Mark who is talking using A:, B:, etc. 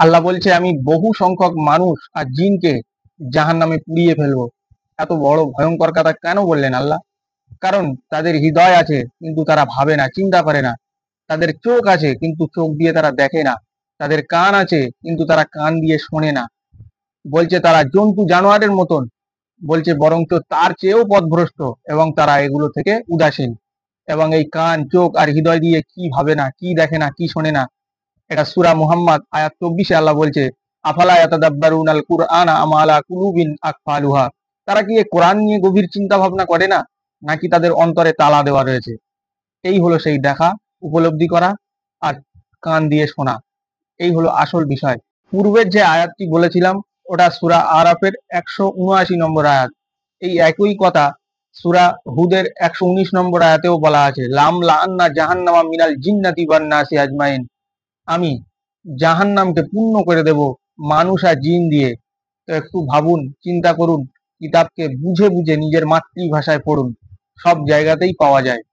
A: আল্লাহ বলছে আমি বহু সংখ্যক মানুষ আর জিনকে জাহান্নামে পুড়িয়ে ফেলবো। এত বড় ভয়ঙ্কর কথা কেন বললেন আল্লাহ? কারণ তাদের হৃদয় আছে কিন্তু তারা ভাবে না, চিন্তা করে না। তাদের চোখ আছে কিন্তু চোখ দিয়ে তারা দেখে না। তাদের কান আছে কিন্তু তারা কান দিয়ে শোনে না। বলছে তারা জন্তু জানোয়ারের মতন। বলছে বরঞ্চ তার চেয়েও পথভ্রষ্ট, এবং তারা এগুলো থেকে উদাসীন। এবং এই কান, চোখ আর হৃদয় দিয়ে কি ভাবে না, কি দেখে না, কি শোনে না। এটা সূরা মুহাম্মদ আয়াত 24-এ আল্লাহ বলছে, আফালা ইয়াতাদাব্বারুনাল কুরআনা আম আলা কুলুবিন আকফালুহা। তারা কি এই কোরআন নিয়ে গভীর চিন্তা ভাবনা করে না, নাকি তাদের অন্তরে তালা দেওয়া রয়েছে? এই হলো সেই দেখা, উপলব্ধি করা আর কান দিয়ে শোনা। এই হলো আসল বিষয়। পূর্বের যে আয়াতটি বলেছিলাম ওটা সূরা আরাফের 179 নম্বর আয়াত। এই একই কথা সূরা হুদের 119 নম্বর আয়াতেও বলা আছে, লাম লাআন্না জাহান্নামা মিনাল জিন্নাতি ওয়ান নাসি আজমাইন। আমি জাহান্নামকে পূর্ণ করে দেব মানুষ আর জিন দিয়ে। তো একটু ভাবুন, চিন্তা করুন, কিতাবকে বুঝে বুঝে নিজের মাতৃভাষায় পড়ুন। সব জায়গাতেই পাওয়া যায়।